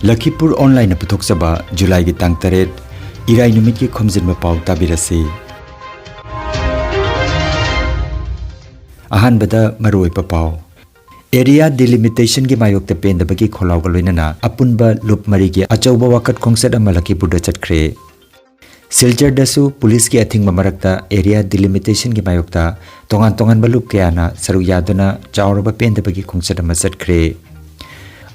Lakhipur online puthokchaba July gi tang 8 Irai numit ki Khomjinba Pao tabirasi. Ahanbada maroi pao. Area delimitation gi mayok te pendabagi kholaw ga loinana apunba lup mari gi achauba wakat khongset ama Lakhipur da chatkhre. Silchar dasu police ki athing mamarakta area delimitation gi mayokta tongan balup kayana saru yaduna chawraba pendabagi khongset ama chatkhre.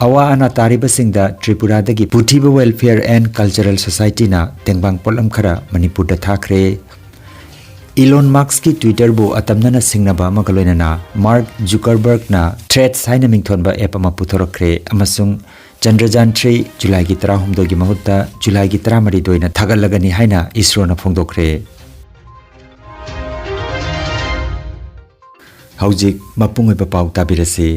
Awa ana tariba singda Tripura dagi Puthiba Welfare and Cultural Society na tengbang polam khara Manipur da thakre. Elon Musk ki Twitter bu atamna na singnaba magaloina na Mark Zuckerberg na threads haina mingthonba app ama puthorokre amasung Chandrayaan 3 July gi 13 gi mahutta July gi 13 doina thagalagani haina ISRO na phongdokre. Haujik mapung oiba pau tabirasi.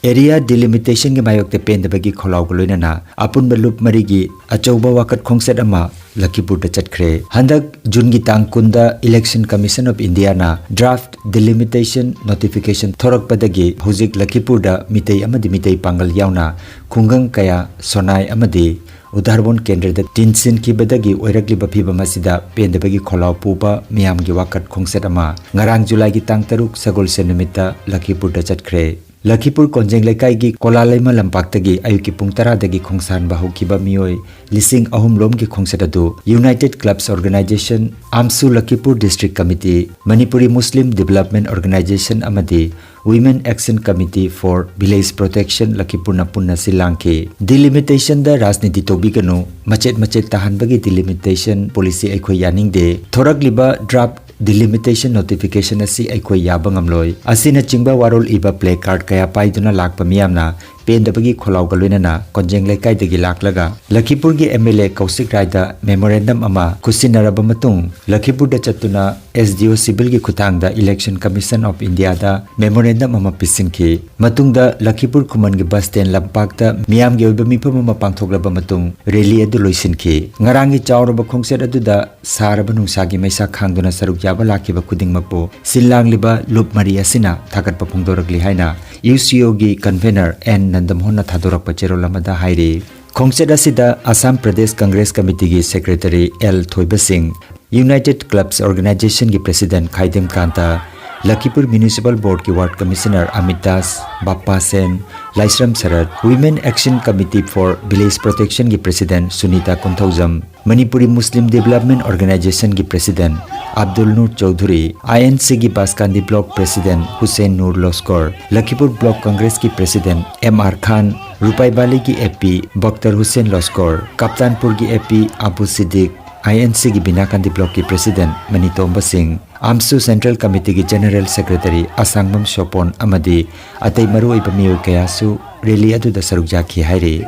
Area delimitation gi mayok te pendabagi kholaw galoina na apun balup marigi achauba wakat khongset ama Lakhipur da chatkhre. Handak June gi tang kunda Election Commission of India na draft delimitation notification thorak padagi hojik Lakhipur da mitei amadi mitei pangal yauna khungang kaya sonai amadi udharbon kendra da tinsin ki badagi oirakli baphiba masida pendabagi kholaw puba miyam gi wakat khongset ama ngarang July gi tang 3 sagol se nimita Lakhipur da chatkhre. Lakhipur Konjeng Lekai gi Kolalaima Lampaktagi ayuki pung 10 dagi khongsan bahukiba miyoi lising ahum lom gi khongsatadu United Clubs Organization, Amsu Lakhipur District Committee, Manipuri Muslim Development Organization amadi Women Action Committee for Village Protection Lakhipur na punna silangki. Delimitation da rajniti tobiganu machet tahanbagi delimitation policy aikhoi yaningde thoragliba draft delimitation notification asi aikhoi yabangamloi asina chingba warol iba play card kaya paiduna lakpa miyamna pendabagi kholaw galoina na Konjeng Lekai dagi laklaga Lakhipur gi MLA Kausik Rai da memorandum ama kusinaraba matung Lakhipur da chatuna SDO civil gi khutang da Election Commission of India da memorandum ama pisingki matung da Lakhipur khuman gi bus stand lampak da miyam gi oiba mifam ama pangthoklaba matung rally adu loisinki ngarangi chawraba khongset adu da saraba nungsa gi maisa khangduna saruk yaba lakiba kudingmapu sillangliba lup mari asina thagatpa phongdoragli haina UCO gi convener and Nandamhona Thadorakpa Cherolamada Hairi. Khongset asida Assam Pradesh Congress Committee gi Secretary L. Thoiba Singh, United Clubs Organization gi President Khaidem Kanta, Lakhipur Municipal Board ki Ward Commissioner Amit Das, Bappa Sen, Laisram Sarat, Women Action Committee for Village Protection ki President Sunita Konthaujam, Manipuri Muslim Development Organization ki President Abdul Nur Chaudhuri, INC ki Baskandi Block President Hussein Nur Loskor, Lakhipur Block Congress ki President M.R. Khan, Rupai Bali ki AP Bakhtar Hussein Loskor, Kaptanpur ki AP Abu Siddiq, INC ki Binakandi Block ki President Manitomba Singh, AMSU Central Committee ki General Secretary Asangmam Shopon amadi atai maru iba miyo kayasu rally adu da saruk jaki hairi.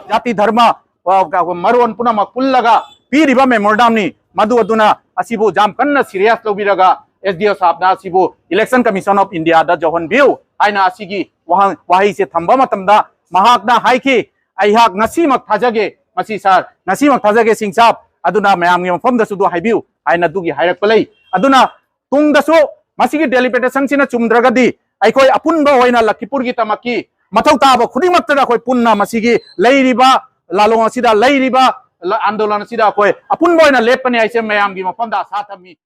Jati dharma maruan puna makullaga piriba memorandum ni madu aduna asibu jam kanna serious lobiraga SDO sabna asibu Election Commission of India da johon biu aina asigi wahi se thamba matamda mahakna haiki aihak nasimak thajage masi sar nasimak thajage singsap aduna mayam ngi mafam da sudu haibiu aina dugi hairak palai aduna tung da so masigi delimitation sina chumdragadi aikoi apunba hoina Lakhipur gi tamaki mathau taba khudimakta khoi punna masigi leiriba lalong asida leiriba andolan asida khoi apunba hoina lepani aise mayam gi mafam da sathami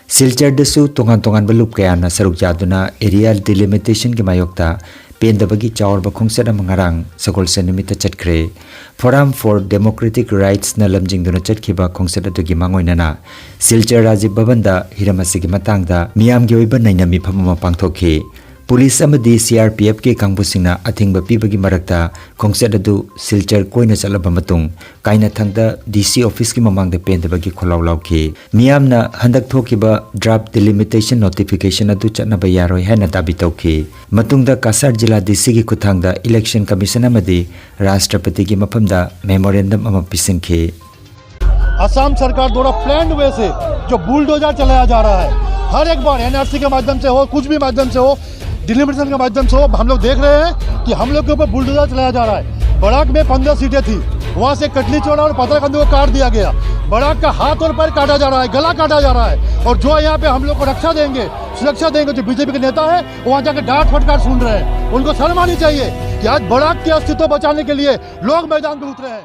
Silchar dasu tongan balup kaya na saruk jaduna area delimitation ki mayokta pendabagi chawrba khongset mangarang sagol se nimita chatkre Forum for Democratic Rights na lamjingduna chatkhiba khongset adu gi mangoina na Silchar Rajiv Bhavan da hiramasi gi matangda miyam gi oiba nainami phamama pangthokhi Police amadi CRPF ke kangbusingna athingba pibagi marakta khongset adu Silchar koina chalaba matung kaina thangda DC office ki mamangda pendabagi kholaw lawki miyamna handak thokiba draft delimitation notification adu chatnaba yaroi haina dabi tawki matungda Kasar Jilla DC ki kuthangda Election Commission amadi Rashtrapati ki maphamda memorandum ama pisingki Assam सरकार द्वारा planned वे से जो bulldozer चलाया जा रहा है हर एक बार NRC के माध्यम से हो कुछ भी माध्यम से हो डिलिमिटेशन के माध्यम से हो हम लोग देख रहे हैं कि हम लोग के ऊपर बुलडोजर चलाया जा रहा है बराक में 15 सीटें थी वहाँ से कटली चौड़ा और पतरकंद को काट दिया गया बराक का हाथ और पैर काटा जा रहा है गला काटा जा रहा है और जो यहाँ पे हम लोग को रक्षा देंगे सुरक्षा देंगे। जो बीजेपी के नेता है वहाँ जाकर डांट फटकार सुन रहे हैं, उनको शर्म आनी चाहिए कि आज बराक के अस्तित्व बचाने के लिए लोग मैदान में उतरे हैं।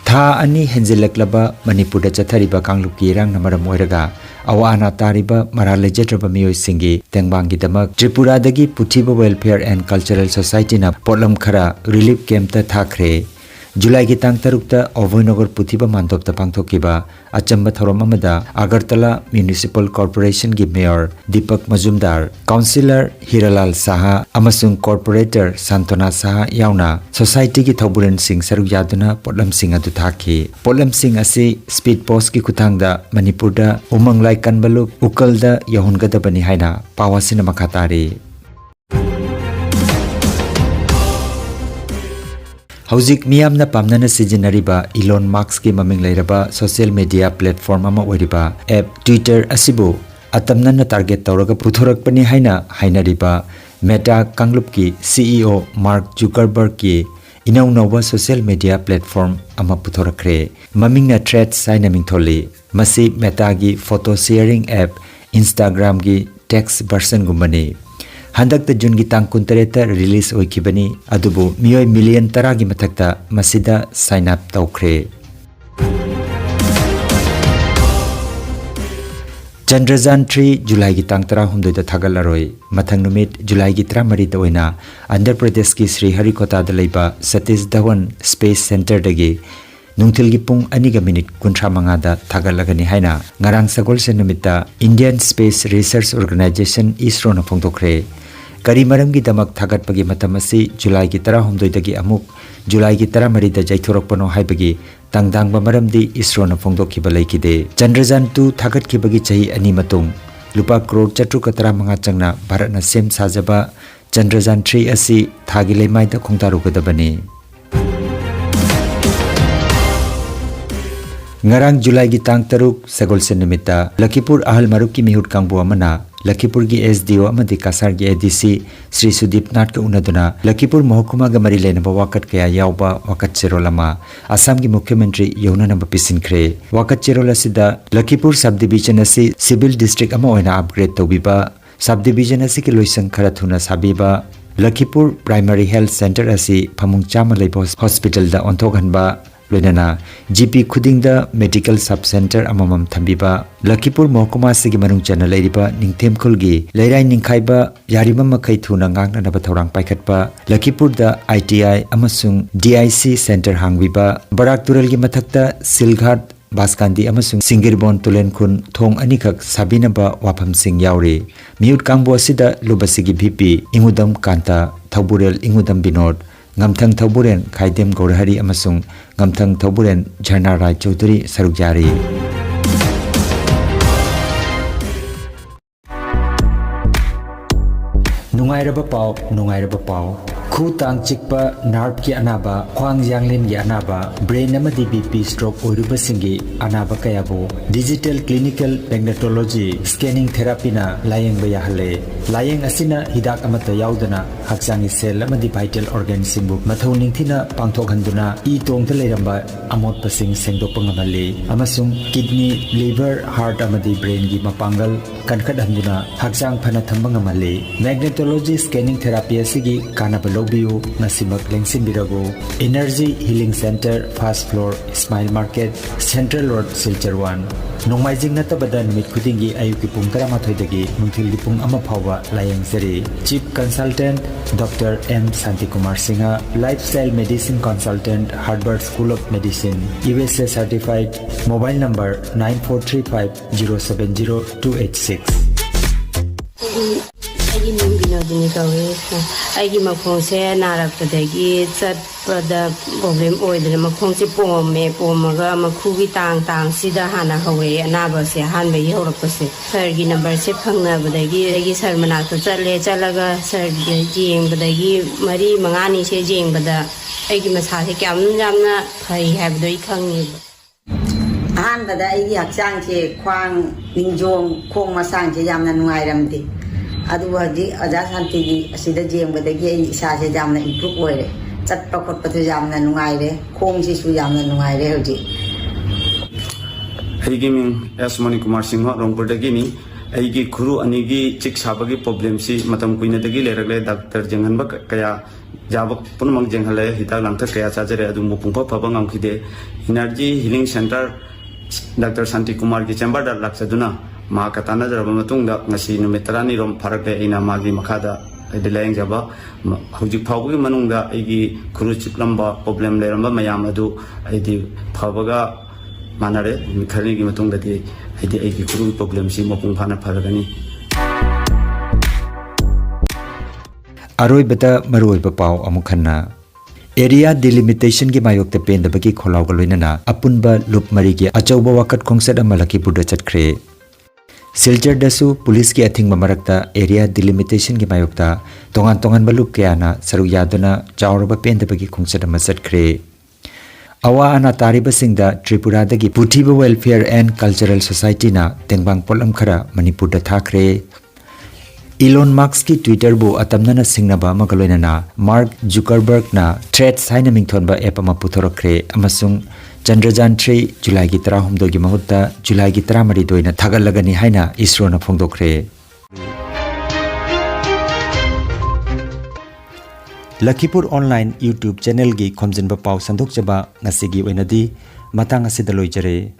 था अनि हेंजिलक्लबा मणिपुर चथरिबा कांगलुप की इरांग मरम ओइरगा अवाना तारिबा मरा लेजद्रबा मियोय सिंगी तेंगबांगी दमक त्रिपुरादगी पुथिबा वेलफेयर एंड कल्चरल सोसाइटी ना पोलम खरा रिलीफ कैंप ता थाखरे जुलाई की तांग तरुकता अभयनगर पुथिबा मानदोबता पांगथोकिबा अचंबा थौरम अमदा अगरतला म्युनिसिपल कॉर्पोरेशन की मेयर दीपक मजुमदार काउंसिलर हीरालाल साहा अमसुंग कॉर्पोरेटर सांतोना साहा यावना सोसाइटी की थौबुरन सिंह सरुक यादुना पोलम सिंह अदु थाखि पोलम सिंह असी स्पीड पोस्ट की खुथांगदा मणिपुरदा उमंगलाई कनबलु उकलदा यहुनगदबनी हाइना पावासिना मखातारी हौजिक मियामना पामना सिजिनरिबा इलोन मास्क की ममिंग लेरबा सोशल मीडिया प्लेटफॉर्म अमा ओरिबा एप ट्विटर असिबु अतमना टारगेट तौरगा पुथोरकपनी हाइना हाइनरिबा मेटा कांगलुप की सीईओ मार्क जुकरबर्ग की इनौनौबा सोशल मीडिया प्लेटफॉर्म अमा पुथोरखरे ममिंगना थ्रेड्स हाइना मिंथोली मसी मेटा की फोटो शेयरिंग ऐप इंस्टाग्राम की टेक्स्ट वर्जन गुमनी हंदक जून की तांग कुंतरेता रिलीज होइखिबनी अदुबु मियोय मिलियन तरा की मथक्ता मसिदा साइन अप तौखरे चंद्रयान 3 जुलाई की तांग तरा हुंदोइदा थागलरोय मथंग नुमित जुलाई की 13 ओइना आंध्र प्रदेश की श्रीहरिकोटा दलैबा सतीश धवन स्पेस सेंटर दगी नुंथिल की पुंग अनिगा मिनिट 35 थागलगनी हाइना ngarang sagol se numita Indian space research organisation ISRO न फोंदोखरे करी मरम की दमक थागत पगी मतमसी जुलाई की 13 दगी अमुक जुलाई की 13 दा जैथोरकपनो हाइबगी तंगदांग मरम दी इसरो न फोंदोखिबा लैकिदे चंद्रयान 2 थागत खिबगी चही अनि मतुंग लुपा करोड़ 735 चंगना भारत न सेम साजबा चंद्रयान 3 असि थागी लेमाइदा खोंतारुगदबनी ngarang जुलाई की तांग तरुक सगोल से निमित्ता लखीपुर आहल मारुक की मिहुट कांगबो अमना लखीपुर की एसडीओ अमदी कासार की एडीसी श्री सुदीप नाथ का उन्नदुना लखीपुर महकुमा का मरी लेनबा वाकत कया यावबा वाकत चेरोलमा असम की मुख्यमंत्री यौननब पिसिनख्रे वाकत चेरोला सिदा लखीपुर सब डिवीजन असि सिविल डिस्ट्रिक्ट अमा ओइना अपग्रेड तौबिबा सब डिवीजन असि की लोइसंग खरा थुना साबिबा लखीपुर प्राइमरी हेल्थ सेंटर असि फमुंग चामा लेबो हॉस्पिटल दा ओंथोगनबा लोइनाना जीपी खुदिंग दा मेडिकल सब सेंटर अममम थंबिबा लखीपुर महकुमा से मनुंग चना लेरिबा निंगथेमखुलगी लेराइ निंखाइबा यारिबा मखै थुना ngangnaba थौरांग पाइखटबा लखीपुर दा आईटीआई अमसुंग डीआईसी सेंटर हांगबिबा बराक तुरल की मथक्ता सिलघाट बासकांदी अमसुंग सिंगिरबोन तुलेनखुन थोंग अनिखक साबिनबा वाफम सिंग यावरे मिउट कांगबो सिदा लुबसिगी वीपी इंगुदम कांता थौबुरेल Ingudam Binod ngamthang thauburen khaidem gorhari amasung ngamthang thauburen jharna rai chaudhuri saruk jari nungairaba pau khu tang chikpa nerve ki anaba khwang yanglin gi anaba brain amadi bp stroke oiruba singi anaba kayabo digital clinical magnetology scanning therapy na layeng ba yahale layeng asina hidak amata yaudana haksangi cell amadi vital organ singbu mathau ningthina pangthok handuna e tongta leiramba amot pasing sengdopang amale amasung kidney liver heart amadi brain gi mapangal kankhat handuna haksang phana thambang amale magnetology scanning therapy asigi kanaba lobiyo nasimak lengsin birago energy healing center first floor smile market central road silchar 1 nongmaijing natabada numit khudingi ayuki pung 13 dagi nungthil gi pung ama phawa layeng seri chief consultant Dr. M. Santikumar Singha, lifestyle medicine consultant, Harvard School of Medicine, USA certified, mobile number 9435070286. ꯑꯩꯒꯤ ꯃꯤꯡ ꯕꯤꯅꯣꯗꯤꯅꯤ ꯀꯧꯏ ꯑꯩꯒꯤ ꯃꯈꯣꯡꯁꯦ ꯅꯥꯔꯛꯄꯗꯒꯤ ꯆꯠꯄꯗ problem ꯑꯣꯏꯗꯅ ꯃꯈꯣꯡꯁꯦ ꯄꯣꯝꯃꯒ ꯃꯈꯨꯒꯤ ꯇꯥꯡꯁꯤꯗ ꯍꯥꯟꯅ ꯍꯧꯔꯛꯑꯦ ꯑꯅꯥꯕꯁꯦ ꯑꯍꯥꯟꯕꯒꯤ ꯍꯧꯔꯛꯄꯁꯦ ꯁꯔꯒꯤ ꯅꯝꯕꯔꯁꯦ ꯐꯪꯅꯕꯗꯒꯤ ꯑꯩꯒꯤ ꯁꯔ ꯃꯅꯥꯛꯇ ꯆꯠꯂꯒ ꯁꯔꯒꯤ ꯌꯦꯡꯕꯗꯒꯤ 4-5ꯅꯤꯁꯦ ꯌꯦꯡꯕꯗ ꯑꯩꯒꯤ ꯃꯁꯥꯁꯦ ꯌꯥꯝꯅ ꯐꯩ ꯍꯥꯏꯕꯗꯣ ꯑꯩ ꯈꯪꯉꯦꯕ ꯑꯍꯥꯟꯕꯗ ꯑꯩꯒꯤ ꯍꯛꯆꯥꯡꯁꯦ ꯈ꯭ꯋꯥꯡ ꯅꯤꯡꯖꯣꯝ ꯈꯣꯡ ꯃꯁꯥꯡꯁꯦ ꯌꯥꯝꯅ ꯅꯨꯡꯉꯥꯏꯔꯝꯗꯦ ꯑꯗꯨꯕꯨ ꯍꯧꯖꯤꯛ ꯑꯣꯖꯥ ꯁꯥꯟꯇꯤꯒꯤ ꯑꯁꯤꯗ ꯌꯦꯡꯕꯗꯒꯤ ꯑꯩ ꯏꯁꯥꯁꯦ ꯌꯥꯝꯅ ꯏꯝꯄ꯭ꯔꯨꯞ ꯑꯣꯏꯔꯦ ꯆꯠꯄ ꯈꯣꯠꯄꯗꯨ ꯌꯥꯝꯅ ꯅꯨꯡꯉꯥꯏꯔꯦ ꯈꯣꯡꯁꯤꯁꯨ ꯌꯥꯝꯅ ꯅꯨꯡꯉꯥꯏꯔꯦ ꯍꯧꯖꯤꯛ Aigiming S. Manikumar Singh Rongpur Dagini, Aigi Kuru Anigi Chik Sabagi problem si Matam Queen Dagi Lerale, Dr. Jenganbak Kaya Jabak Punamang Jenghale, Hita Lanta Kaya Sajare, Adumupumpa Pabangam Kide, Energy Healing Center, Dr. Santi Kumar Ki Chamber that Laksaduna, Makatana Ramatunga, Nasi Numetrani Rom Parake in Amagi Makada, Delaying Jaba, Huji Pawi Manunga, Igi Kuru Chiklamba, problem Leramba Mayamadu, Idi Pavaga. Manare khari gi matung dati aidi aigi kuru problem si mapung phana pharagani aroi bata maroi ba pau amukhanna area delimitation gi mayok te pen da bagi kholaw ga loinana apunba lup mari gi achauba wakat khongsat ama Lakhipuor da chatkhre silchar dasu police ki athing marakta area delimitation gi mayok ta tongan tongan balup kayana saru yaduna chawraba pen da bagi khongsat ama chatkhre Awa ana tariba singda Tripura dagi Puthiba Welfare and Cultural Society na tengbang polam khara Manipur da thakre Elon Musk ki Twitter bu atamna na singnaba magaloina na Mark Zuckerberg na Threads haina mingthonba app ama puthorokre amasung Chandrayaan 3 July gi 13 gi mahutta July gi 13 doina thagalagani haina ISRO na phongdokre Lakhipuor online YouTube channel gi Khomjinba Pao sandok jaba ngasigi oinadi matang asidaloi jare